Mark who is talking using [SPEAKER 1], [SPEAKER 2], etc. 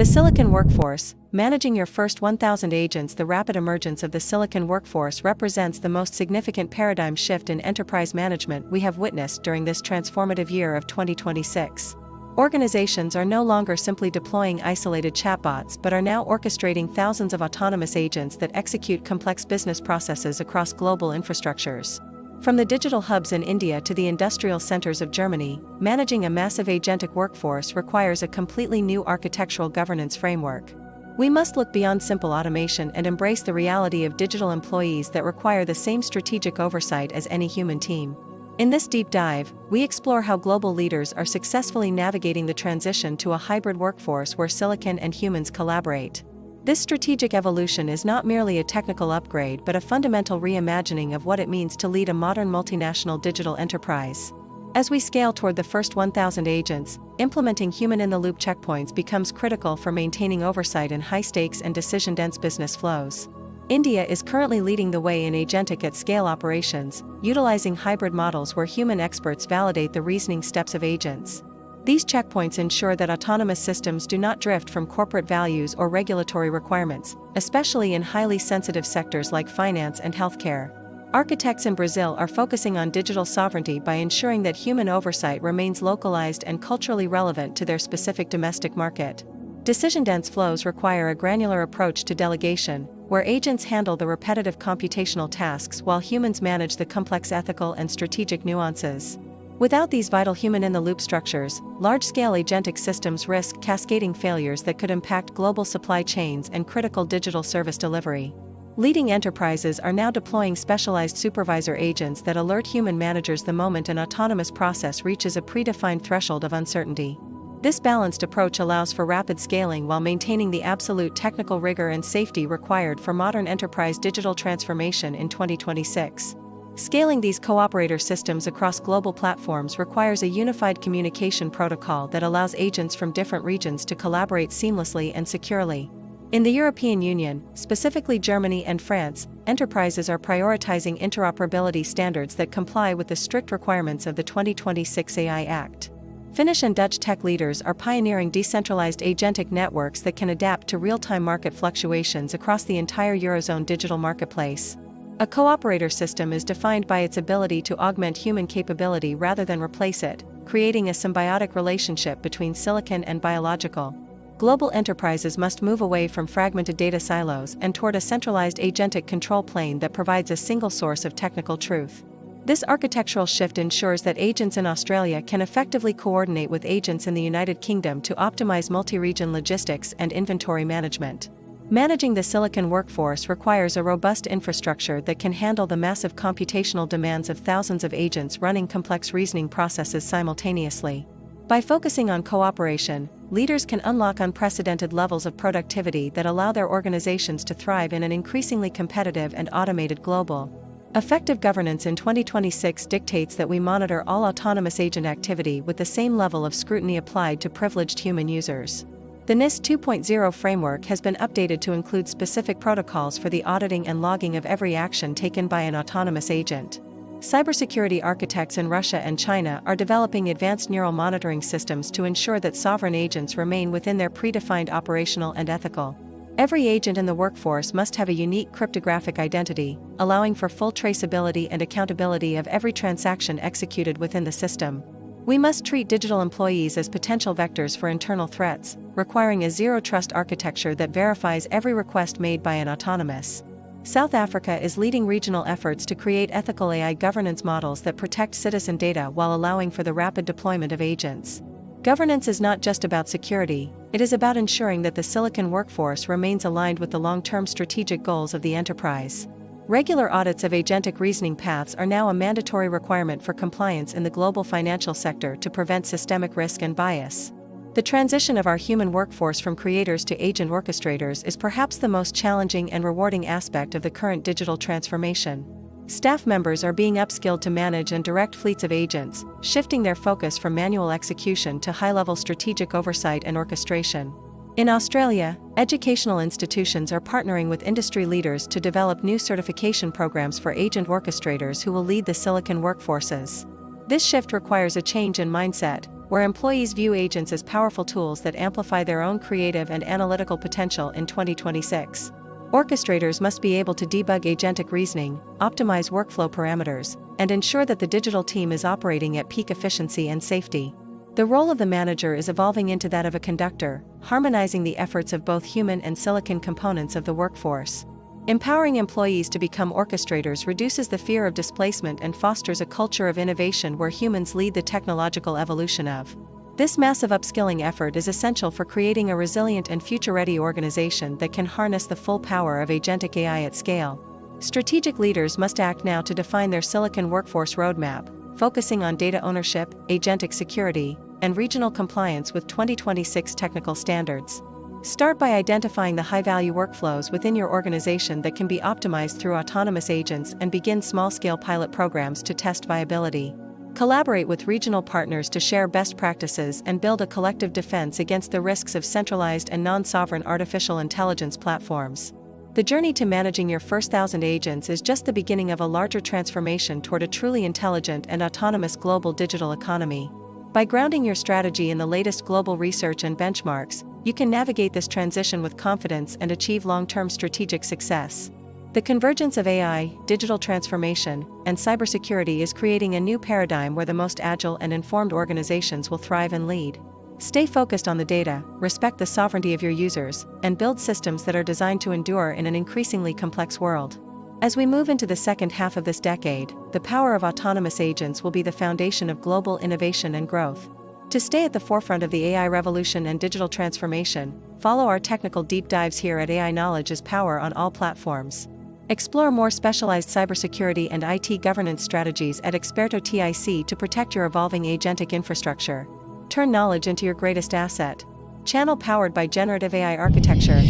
[SPEAKER 1] The Silicon Workforce, managing your first 1,000 agents. The rapid emergence of the Silicon Workforce represents the most significant paradigm shift in enterprise management we have witnessed during this transformative year of 2026. Organizations are no longer simply deploying isolated chatbots but are now orchestrating thousands of autonomous agents that execute complex business processes across global infrastructures. From the digital hubs in India to the industrial centers of Germany, managing a massive agentic workforce requires a completely new architectural governance framework. We must look beyond simple automation and embrace the reality of digital employees that require the same strategic oversight as any human team. In this deep dive, we explore how global leaders are successfully navigating the transition to a hybrid workforce where silicon and humans collaborate. This strategic evolution is not merely a technical upgrade but a fundamental reimagining of what it means to lead a modern multinational digital enterprise. As we scale toward the first 1,000 agents, implementing human-in-the-loop checkpoints becomes critical for maintaining oversight in high-stakes and decision-dense business flows. India is currently leading the way in agentic-at-scale operations, utilizing hybrid models where human experts validate the reasoning steps of agents. These checkpoints ensure that autonomous systems do not drift from corporate values or regulatory requirements, especially in highly sensitive sectors like finance and healthcare. Architects in Brazil are focusing on digital sovereignty by ensuring that human oversight remains localized and culturally relevant to their specific domestic market. Decision-dense flows require a granular approach to delegation, where agents handle the repetitive computational tasks while humans manage the complex ethical and strategic nuances. Without these vital human-in-the-loop structures, large-scale agentic systems risk cascading failures that could impact global supply chains and critical digital service delivery. Leading enterprises are now deploying specialized supervisor agents that alert human managers the moment an autonomous process reaches a predefined threshold of uncertainty. This balanced approach allows for rapid scaling while maintaining the absolute technical rigor and safety required for modern enterprise digital transformation in 2026. Scaling these cooperator systems across global platforms requires a unified communication protocol that allows agents from different regions to collaborate seamlessly and securely. In the European Union, specifically Germany and France, enterprises are prioritizing interoperability standards that comply with the strict requirements of the 2026 AI Act. Finnish and Dutch tech leaders are pioneering decentralized agentic networks that can adapt to real-time market fluctuations across the entire Eurozone digital marketplace. A cooperator system is defined by its ability to augment human capability rather than replace it, creating a symbiotic relationship between silicon and biological. Global enterprises must move away from fragmented data silos and toward a centralized agentic control plane that provides a single source of technical truth. This architectural shift ensures that agents in Australia can effectively coordinate with agents in the United Kingdom to optimize multi-region logistics and inventory management. Managing the silicon workforce requires a robust infrastructure that can handle the massive computational demands of thousands of agents running complex reasoning processes simultaneously. By focusing on cooperation, leaders can unlock unprecedented levels of productivity that allow their organizations to thrive in an increasingly competitive and automated global. Effective governance in 2026 dictates that we monitor all autonomous agent activity with the same level of scrutiny applied to privileged human users. The NIST 2.0 framework has been updated to include specific protocols for the auditing and logging of every action taken by an autonomous agent. Cybersecurity architects in Russia and China are developing advanced neural monitoring systems to ensure that sovereign agents remain within their predefined operational and ethical. Every agent in the workforce must have a unique cryptographic identity, allowing for full traceability and accountability of every transaction executed within the system. We must treat digital employees as potential vectors for internal threats, requiring a zero-trust architecture that verifies every request made by an autonomous. South Africa is leading regional efforts to create ethical AI governance models that protect citizen data while allowing for the rapid deployment of agents. Governance is not just about security, it is about ensuring that the silicon workforce remains aligned with the long-term strategic goals of the enterprise. Regular audits of agentic reasoning paths are now a mandatory requirement for compliance in the global financial sector to prevent systemic risk and bias. The transition of our human workforce from creators to agent orchestrators is perhaps the most challenging and rewarding aspect of the current digital transformation. Staff members are being upskilled to manage and direct fleets of agents, shifting their focus from manual execution to high-level strategic oversight and orchestration. In Australia, educational institutions are partnering with industry leaders to develop new certification programs for agent orchestrators who will lead the silicon workforces. This shift requires a change in mindset, where employees view agents as powerful tools that amplify their own creative and analytical potential in 2026. Orchestrators must be able to debug agentic reasoning, optimize workflow parameters, and ensure that the digital team is operating at peak efficiency and safety. The role of the manager is evolving into that of a conductor, harmonizing the efforts of both human and silicon components of the workforce. Empowering employees to become orchestrators reduces the fear of displacement and fosters a culture of innovation where humans lead the technological evolution of. This massive upskilling effort is essential for creating a resilient and future-ready organization that can harness the full power of agentic AI at scale. Strategic leaders must act now to define their silicon workforce roadmap, focusing on data ownership, agentic security, and regional compliance with 2026 technical standards. Start by identifying the high-value workflows within your organization that can be optimized through autonomous agents and begin small-scale pilot programs to test viability. Collaborate with regional partners to share best practices and build a collective defense against the risks of centralized and non-sovereign artificial intelligence platforms. The journey to managing your first 1,000 agents is just the beginning of a larger transformation toward a truly intelligent and autonomous global digital economy. By grounding your strategy in the latest global research and benchmarks, you can navigate this transition with confidence and achieve long-term strategic success. The convergence of AI, digital transformation, and cybersecurity is creating a new paradigm where the most agile and informed organizations will thrive and lead. Stay focused on the data, respect the sovereignty of your users, and build systems that are designed to endure in an increasingly complex world. As we move into the second half of this decade, the power of autonomous agents will be the foundation of global innovation and growth. To stay at the forefront of the AI revolution and digital transformation, follow our technical deep dives here at AI Knowledge is Power on all platforms. Explore more specialized cybersecurity and IT governance strategies at Experto.TIC to protect your evolving agentic infrastructure. Turn knowledge into your greatest asset. Channel powered by generative AI architecture.